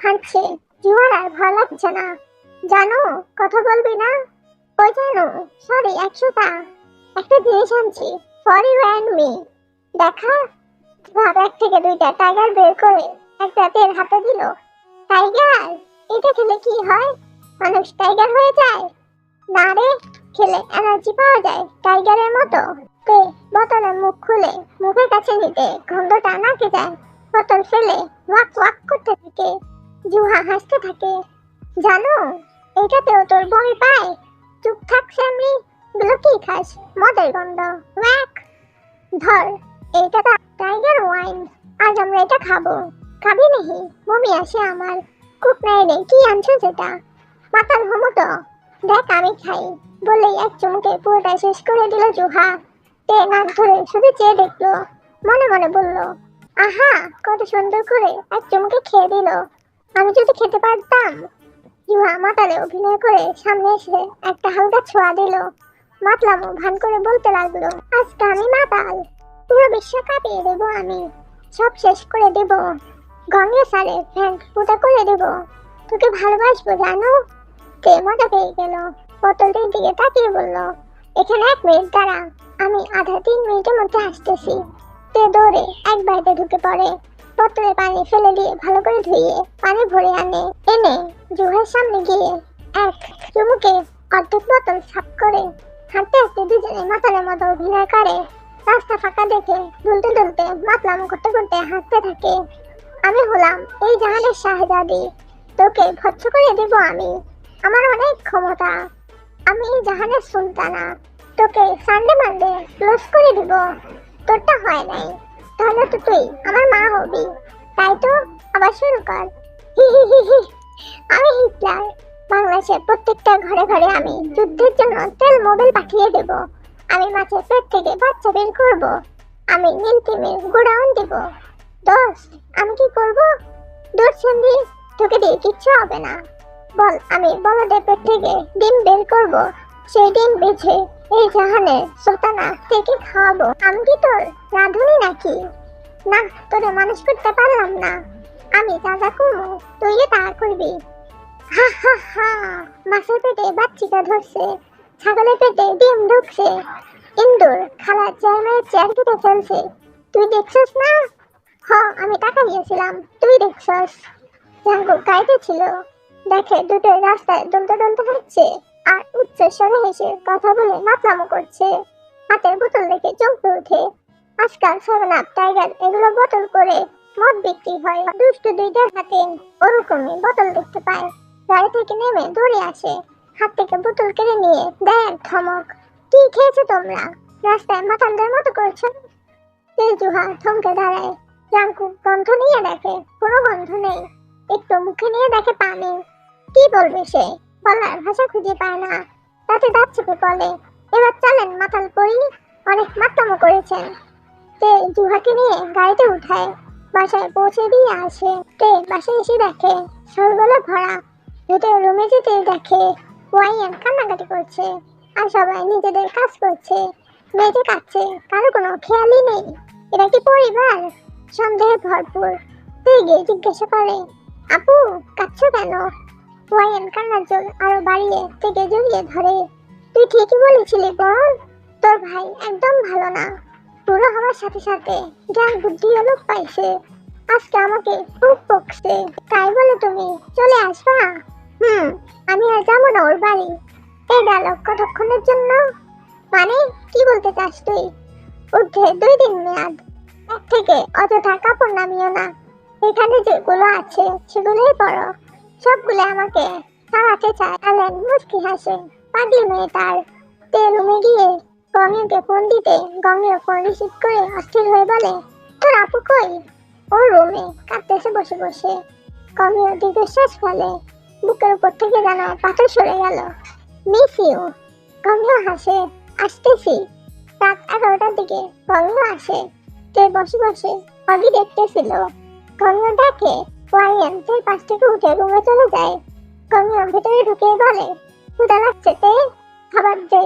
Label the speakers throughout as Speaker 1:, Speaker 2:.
Speaker 1: হাঁটছে। জুয়ার আর ভয় লাগছে না। জানো, কথা বলবি না? ওই জানো, সরি 100টা একটা জিনিস আনছি ফর ইউ অ্যান্ড মি। দেখা। ব্যাগ থেকে 2টা টাইগার বের করে একটা তের হাতে দিল। টাইগার, এটা খেলে কি হয়? মানুষ টাইগার হয়ে যায়? না রে, খেলে এনার্জি পাওয়া যায় টাইগারের মতো। তে বোতলের মুখ খুলে মুখের কাছে নিতে গন্ধটা নাকে যায়। বোতল ফেলে ওয়াক ওয়াক করতে থাকে। জুহা হাসতে থাকে। জানো, এটাতেও তোর বমি পায়? চুপ থাক স্যামলি, গুলো কি খাস? মদের গন্ধ। ওয়াক। ধর, এইটা টাইগার ওয়াইন। আজ আমরা এটা খাবো। খাবি নাহি? বমি আসে আমার। কুক নাই রে, কি আনছো যেটা? মাতাল হমো তো। দেখ আমি খাই বলেই এক চুমুকে পুরোটা শেষ করে দিল জুহা। তে নাক ধরে শুধু চেয়ে দেখলো, মনে মনে বলল, আহা, কত সুন্দর করে এক চুমুকে খেয়ে দিল। আমি যদি খেতে পারতাম। জুহা মাতালে অভিনয় করে সামনে এসে একটা হালকা ছোঁয়া দিল। মাতলামো ভান করে বলতে লাগলো, আজকে আমি মাতাল। পুরো বিশ্ব কাঁপিয়ে দেবো আমি। সব শেষ করে দেব। গঙ্গে সারে ফ্যান্ট ফুটা করে দেব। তোকে ভালোবাসবো জানো। তে মজা পেয়ে গেল। বোতলটির দিকে তাকিয়ে বলল, এখানে 1 মিনিট দাঁড়া, আমি আধা 3 মিনিটের মধ্যে আসতেছি। তে দৌড়ে এক বাড়িতে ঢুকে পড়ে। বোতলে পানি ফেলে দিয়ে ভালো করে ধুয়ে পানি ভরে এনে জুহের সামনে গিয়ে এক চুমুকে অর্ধেক বোতল সাফ করে হাঁটতে হাঁটতে দুজনে মাতালের মতো অভিনয় করে। রাস্তা ফাঁকা দেখে দুলতে দুলতে মাতলাম করতে করতে হাঁটতে থাকে। আমি হলাম এই জাহানের শাহজাদি। তোকে ভৎস করে দেব আমি। আমার অনেক ক্ষমতা। আমি এই জাহানের সুলতানা। তোকে সানডে মানডে ক্লোজ করে দিব। তোরটা হয় নাই, তাহলে তো তুই আমার মা হবি। তাই তো, আবার শুরু কর। হি হি হি হি। আমি হিটলার। বাংলাদেশের প্রত্যেকটা ঘরে ঘরে আমি যুদ্ধের জন্য তেল মোবিল পাঠিয়ে দেব। আমি মাছের পেট থেকে বাচ্চা বের করব। আমি নীলতিমির গোডাউন দিব। দোস্ত, আমি কি করব? দূর সেন্দি, তোকে দিয়ে কিচ্ছু হবে না। বল, আমি বলদের পেট থেকে ডিম বের করব। সেই ডিম বেছে এই জাহানে সুলতানা থেকে খাওয়াবো। আমি কি তোর রাঁধুনি নাকি? না, তোরে মানুষ করতে পারলাম না। আমি যা যা করবো তুইও তা করবি। হা হা হা। মাছের পেটে বাচ্চিটা ধরছে, ছাগলের পেটে ডিম ঢুকছে, ইন্দুর খালার চেয়ারম্যানের চেয়ার কেটে ফেলছে। তুই দেখছস না? হ, আমি টাকা দিয়েছিলাম, তুই দেখছস? জাঙ্গু গাইতে ছিল, দেখে দুটো রাস্তায় দলতে দলতে হাঁটছে আর উচ্চ স্বরে হেসে কথা বলে মাতলামো করছে। হাতের বোতল দেখে চমকে ওঠে। আজকাল 7 আপ, টাইগার এগুলো বোতল করে মদ বিক্রি হয়। দুষ্টু 2টার হাতে ওরকমই বোতল দেখতে পায়। গাড়ি থেকে নেমে দৌড়ে আসে, হাত থেকে বোতল কেড়ে নিয়ে দেয় এক ধমক। কি খেয়েছো তোমরা? রাস্তায় মাতালদের মতো করছো? জুহা থমকে দাঁড়ায়। জাঙ্কু গন্ধ নিয়ে দেখে কোনো গন্ধ নেই। একটু মুখে নিয়ে দেখে পানি। কি বলবে সে? বলার ভাষা খুঁজে পায় না। তাতে দাঁত চেপে বলে, এবার চলেন মাতাল পড়ি, অনেক মাতলামো করেছেন। তে জুহাকে নিয়ে গাড়িতে উঠায়, বাসায় পৌঁছে দিয়ে আসে। তে বাসায় এসে দেখে সবগুলো ভরা। ভেতরে রুমে যেতে দেখে ওয়াইন কান্নাকাটি করছে আর সবাই নিজেদের কাজ করছে। মেয়েকে কাঁদছে, কারো কোনো খেয়ালই নেই। এটা কি পরিবার? সন্দেহে ভরপুর। তুই গিয়ে জিজ্ঞাসা করে, আপু কাঁদছো কেন? ওয়াইন কান্নার জোর আরো বাড়িয়ে থেকে জড়িয়ে ধরে। তুই ঠিকই বলেছিলি বোন, তোর ভাই একদম ভালো না। পুরো হওয়ার সাথে সাথে জ্ঞান বুদ্ধিও লোপ পাইছে। আজকে আমাকে খুব বকছে। তাই বলে তুমি চলে আসবা? আমি আর যাবো না ওর বাড়ি। এই ডায়লগ কতক্ষণের জন্য? মানে কি বলতে চাস তুই? ঊর্ধ্বে 2 দিন মেয়াদ। এক থেকে অযথা কাপড় নামিও না। এখানে যেগুলো আছে সেগুলোই পরো। সবগুলো আমাকে তাড়াতে চায়। অ্যালেন মুচকি হাসে। পাগলি মেয়ে তার। তে রুমে গিয়ে গঙ্গেকে ফোন দিতে গঙ্গে ফোন রিসিভ করে অস্থির হয়ে বলে, তোর আপু কই? ও রুমে কাঁদতেছে বসে বসে। গঙ্গেও দীর্ঘশ্বাস ফেলে। বুকের উপর থেকে যেন পাথর সরে গেল। Miss you. গঙ্গেও হাসে। আসতেছি। রাত 11টার দিকে গঙ্গেও আসে। তে বসে বসে অগি দেখতেছিল। গঙ্গেও দেখে ওয়াইন তের পাশ থেকে উঠে রুমে চলে যায়। গঙ্গেও ভেতরে ঢুকে বলে, ক্ষুধা লাগছে তে, খাবার দে।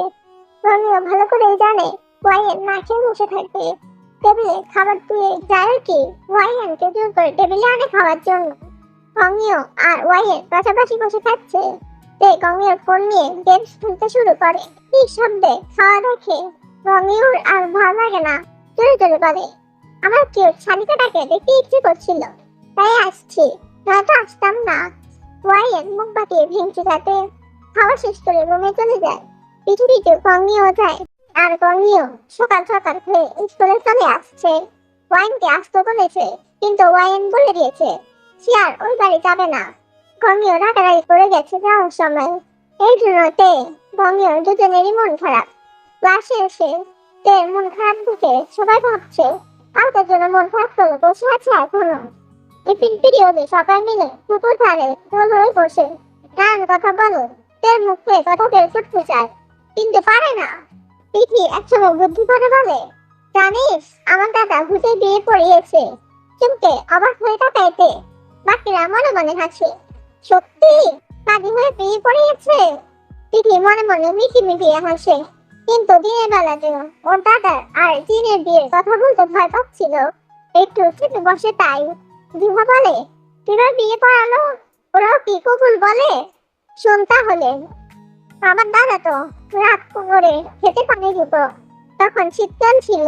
Speaker 1: গঙ্গেও ভালো করে জানে ওয়াইন না খেয়ে বসে থাকবে। টেবিলে খাবার দিয়ে যায় কি ওয়াইনকে জোর করে টেবিলে আনে খাওয়ার জন্য। কংমিও আর ওয়াইয়ের পাশাপাশি বসে খাচ্ছে। তে কংমিওর ফোন নিয়ে গেমস খেলতে শুরু করে। কি শব্দে খাওয়া দেখে কংমিওর আর ভালো লাগে না, জোরে জোরে বলে, আমার কিউট শালিকাটাকে দেখতে ইচ্ছে করছিল, তাই আসছি, নয়তো আসতাম না। ওয়াইয়ের মুখ বাঁকিয়ে ভেঙচি যাতে খাওয়া শেষ করে রুমে চলে যায়। পিছু পিছু কংমিও যায়। আর কংমিও সকাল সকাল খেয়ে স্কুলে চলে আসছে। ওয়াইনকে আসতে বলেছে, কিন্তু ওয়াইন বলে দিয়েছে সে আর ওই বাড়ি যাবে না। কংমিও রাগারাগি করে গেছে যাওয়ার সময়। এই জন্য তে কংমিও দুজনেরই মন খারাপ। ক্লাসে এসে তে মন খারাপ দেখে সবাই ভাবছে কালকের জন্য মন খারাপ করে বসে আছে এখনো। টিফিন পিরিয়ডে সবাই মিলে পুকুর ধারে গোল হয়ে বসে নানান কথা বলে। তের মুখে কথা বের করতে চায়, কিন্তু পারে না। পিঠি একসময় বুদ্ধি করে বলে, জানিস আমার দাদা ভূতে বিয়ে পড়িয়েছে। চুমকে অবাক হয়ে তাকাইতে, বাকিরা মনে মনে হাসে। সত্যি কাজী হয়ে বিয়ে পড়িয়েছে? পিঠি মনে মনে মিঠি মিটিয়ে হাসে। কিন্তু দিনের বেলাতেও ওর দাদার আর জিনের বিয়ের কথা বলতে ভয় পাচ্ছিল। একটু চেপে বসে তাই। জিহা বলে, তোরা বিয়ে পড়ালো, ওরাও কি কবুল বলে? শোন তাহলে, আমার দাদা তো রাত করে খেতে পানি দিত। তখন শীতকাল ছিল।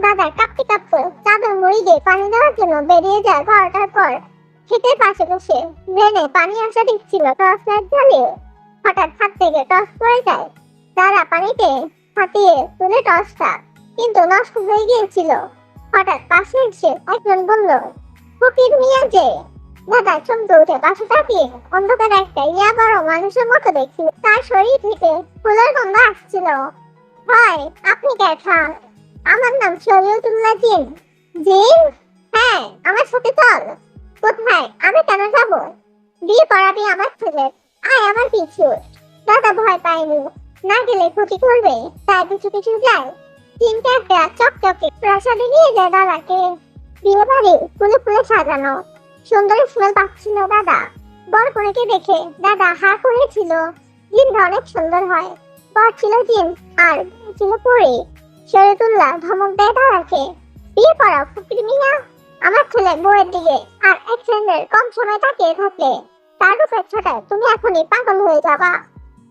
Speaker 1: দাদা কাঁপতে কাঁপতে চাদর মুড়ি দিয়ে পানি দেওয়ার জন্য বেরিয়ে যায় 12টার পর। খেতে পাশে বসে ড্রেনে পানি আসা দেখছিল টর্চ লাইট জ্বালিয়ে। হঠাৎ হাত থেকে টর্চ পড়ে যায়। দাদা পানিতে হাতিয়ে তুলে টর্চটা, কিন্তু নষ্ট হয়ে গিয়েছিল। হঠাৎ পাশে এসে একজন বলল, ফকির মিয়া যে। দাদা চমকে উঠে পাশে তাকিয়ে অন্ধকার একটা ইয়া বড় মানুষের মতো দেখছিল। তার শরীর থেকে ফুলের গন্ধ আসছিল। হয় আপনি কে খান? আমার নাম শরীয়তুল্লাহ জিন। জিন? হ্যাঁ, আমার সাথে চল। কোথায়? আমি কেন যাব? বিয়ে পড়াবি আমার ছেলে, আয় আমার পিছু। দাদা ভয় পায়নি, না গেলে ক্ষতি করবে, তাই পিছু পিছু যায়। জিনকে একটা চকচকে প্রাসাদে নিয়ে যায় দাদাকে। বিয়ে বাড়ি ফুলে ফুলে সাজানো, সুন্দর স্মেল পাচ্ছিল দাদা। বর কনেকে দেখে দাদা হা করেছিল। জিনটা অনেক সুন্দর হয়। বর ছিল জিন আর ছিল পরে। শরীয়তুল্লাহ ধমক দেয় দাদাকে, বিয়ে পড়াও ফকির মিয়া। আমার ছেলে বউয়ের দিকে আর এক সেকেন্ডের কম সময় তাকিয়ে থাকলে তার রূপের ছোটায় তুমি এখনই পাগল হয়ে যাবা।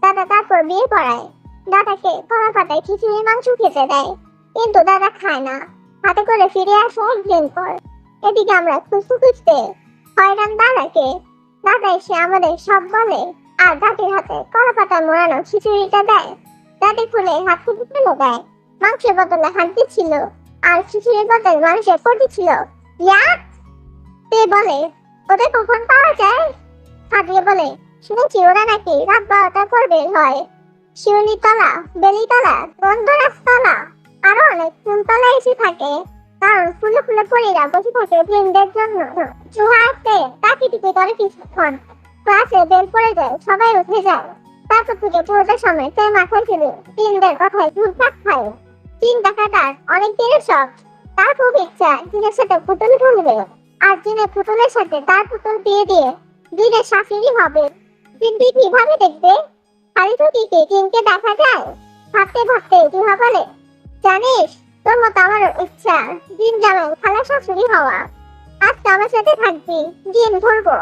Speaker 1: দাদা তারপর বিয়ে পড়ায়। দাদাকে কড়া পাতায় খিচুড়ির মাংস খেতে দেয়, কিন্তু দাদা খায় না। হাতে করে ফিরে আসে একদিন পর। এদিকে আমরা খুঁজতে খুঁজতে হয়রান দাদাকে। দাদা এসে আমাদের সব বলে আর দাদির হাতে কড়া পাতা মোড়ানো খিচুড়িটা দেয়। দাদি ফুলে হাত থেকে ফেলে দেয়। মাংসের বদলে হাত দিচ্ছিল আর খিচুড়ির বদলে মানুষের পটি ছিল। তে বলে, ওদের কখন পাওয়া যায়? হাতিয়ে বলে, শুনেছি ওরা নাকি রাত 12টার পর বের হয়। শিউলিতলা, বেলিতলা, গন্ধরাজতলা আরো অনেক ফুলতলা এসে থাকে, কারণ ফুলে ফুলে পরীরা বসে থাকে প্রেমদের জন্য। চুহা আসতে তাকে টিপে করে কিছুক্ষণ। ক্লাসে বেল পড়ে যায়, সবাই উঠে যায়। তারপর থেকে পুরোটা সময় সে মাথায় ছিল প্রেমদের কথায় ঘুরপাক খায়। চিন্তা কাটার অনেক দিনের শখ। তার খুব ইচ্ছা জিনের সাথে পুতুল খেলবে, আর জিনের পুতুলের সাথে তার পুতুল বিয়ে দিয়ে জিনের শাশুড়ি হবে। কিন্তু কিভাবে দেখবে? খালি ছুটিতে জিনকে দেখা যায়। ভাবতে ভাবতে জিহা বলে, জানিস তোর মতো আমারও ইচ্ছা জিন জামাই খালা শাশুড়ি হওয়া। আজকে আমার সাথে থাকবি, জিন ধরবো।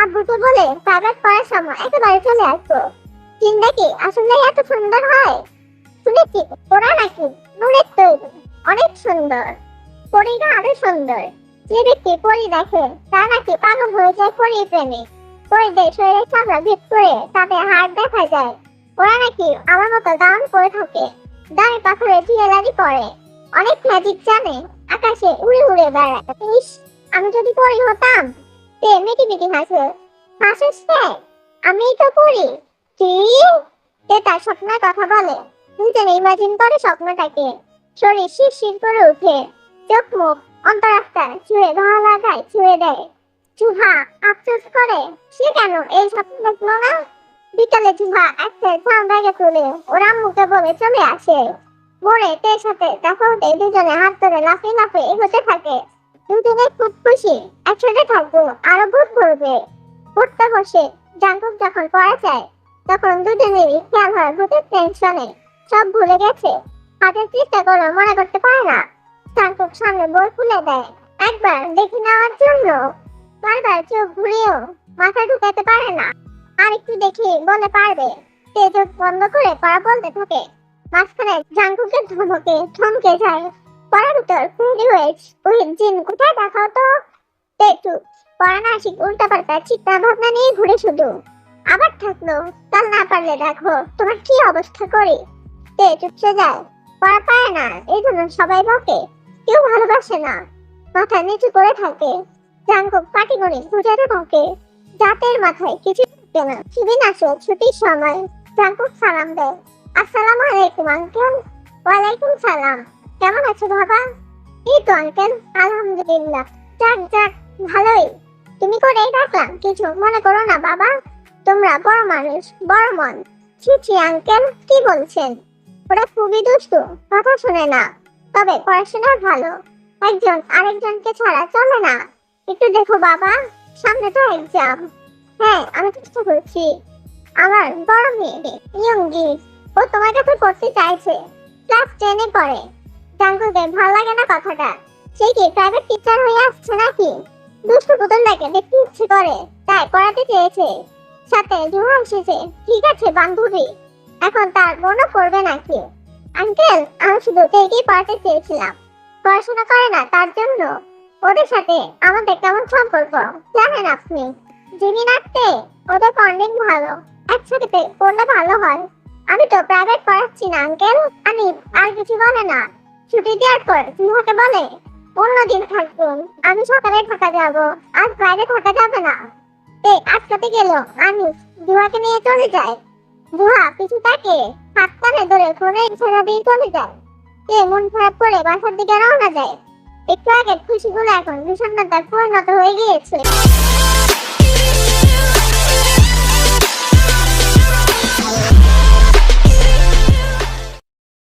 Speaker 1: আব্বুকে বলে প্রাইভেট পড়ার সময় একেবারে চলে আসবো। জিন দেখি আসলে এত সুন্দর হয়। শুনেছি ওরা নাকি নুনের তৈরি, অনেক সুন্দর। পরীরা আরো সুন্দর। যে ব্যক্তি পরী দেখে তা নাকি পাগল হয়ে যায় পরী প্রেমে। পরীদের শরীরের চামড়া ভেদ করে তাদের হাড় দেখা যায়। ওরা নাকি আমার মতো গাউন পরে থাকে, দাঁড়ে পাথরে জুয়েলারি পরে, অনেক ম্যাজিক জানে, আকাশে উড়ে উড়ে বেড়ায়। ইস, আমি যদি পরী হতাম। তে মিটি মিটি হাসে। হাসিস কে? আমিই তো পরী। কি? তে তার স্বপ্নের কথা বলে। দুজনে ইমাজিন করে স্বপ্নটাকে। শরীর শিরশির করে উঠে, চোখ মুখ অন্তরাত্মা ছুঁয়ে ধরা লাগায় ছুঁয়ে দেয়। চুহা আফসোস করে সে কেন এই স্বপ্ন দেখলো না। বিকালে চুহা একটা ব্যাগে তুলে ওর আম্মুকে বলে চলে আসে। ভোরে তের সাথে দেখা হতে দুজনে হাত ধরে লাফিয়ে লাফিয়ে এগোতে থাকে। দুজনে খুব খুশি, একসাথে থাকবো, আরো ভূত করবে। পড়তে বসে জাঙ্কুক যখন পড়া যায়, তখন দুজনেরই খেয়াল হয় ভূতের টেনশনে সব ভুলে গেছে। হাতের চেষ্টা করে মনে করতে পারে না। জাঙ্কুক সামনে বই খুলে দেয় একবার দেখে নেওয়ার জন্য। বারবার চোখ ঘুরিয়েও মাথা ঢুকাতে পারে না। আর একটু দেখি বলে পারবে। সে চোখ বন্ধ করে পড়া বলতে থাকে। মাঝখানে জাঙ্কুকের ধমকে থমকে যায়। পড়ার ভিতর ফেরি হয়েছে ওই জিন কোথায় দেখাও তো। একটু পড়া না শিখ উল্টা পাল্টা চিন্তা ভাবনা নিয়ে ঘুরে শুধু। আবার থাকলো কাল না পারলে দেখো তোমার কি অবস্থা করি। তে চুপসে যায়। পড়া পায় না এই জন্য সবাই বকে, কেউ ভালোবাসে না, মাথা নিচু করে থাকে। জাঙ্কুক পাটি করে বুঝাতে বকে, জাতের মাথায় কিছু থাকে না। শিবিন আসে ছুটির সময়। জাঙ্কুক সালাম দেয়। আসসালামু আলাইকুম আঙ্কেল। ওয়ালাইকুম সালাম। কেমন আছো বাবা? এই তো আঙ্কেল, আলহামদুলিল্লাহ। যাক যাক, ভালোই। তুমি করেই ডাকলাম, কিছু মনে করো না বাবা। তোমরা বড় মানুষ, বড় মন। ছি ছি আঙ্কেল, কি বলছেন? ওরা খুবই দুষ্টু, কথা শুনে না, তবে পড়াশোনা ভালো। একজন আরেকজনকে ছাড়া চলে না। একটু দেখো বাবা, সামনে তো এক্সাম। হ্যাঁ, আমি চেষ্টা করছি। আমার বড় মেয়ে ইয়ঙ্গি, ও তোমার কাছে পড়তে চাইছে, ক্লাস 10 এ পড়ে। জাঙ্কুকের ভালো লাগে না কথাটা। সে কি প্রাইভেট টিচার হয়ে আসছে নাকি? দুষ্টু পুতুলটাকে দেখতে ইচ্ছে করে, তাই পড়াতে চেয়েছে। সাথে জুহা এসেছে, ঠিক আছে বান্ধবী। এখন তার বোনও পড়বে নাকি? আঙ্কেল, আমি শুধু তেকেই পড়াতে চেয়েছিলাম। পড়াশোনা করে না তার জন্য। ওদের সাথে আমাদের কেমন সম্পর্ক জানেন আপনি? জিমিনাতে ওদের বন্ডিং ভালো, একসাথে পড়লে ভালো হয়। আমি তো প্রাইভেট পড়াচ্ছি না আঙ্কেল। আনিফ আর কিছু বলে না। ছুটি দেওয়ার পর জুহাকে বলে, অন্যদিন থাকবেন, আমি সকালে ঢাকা যাব, আজ বাইরে থাকা যাবে না। আটকাতে গেল আনিফ জুহাকে নিয়ে চলে যায়। জুহা পিছু তাকে হাত কানে ধরে ফোনে ইশারা দিয়ে চলে যায়। মন খারাপ করে বাসার দিকে রওনা যায়। একটু আগে খুশিগুলো এখন বিষণ্ণতার পরিণত হয়ে গিয়েছে।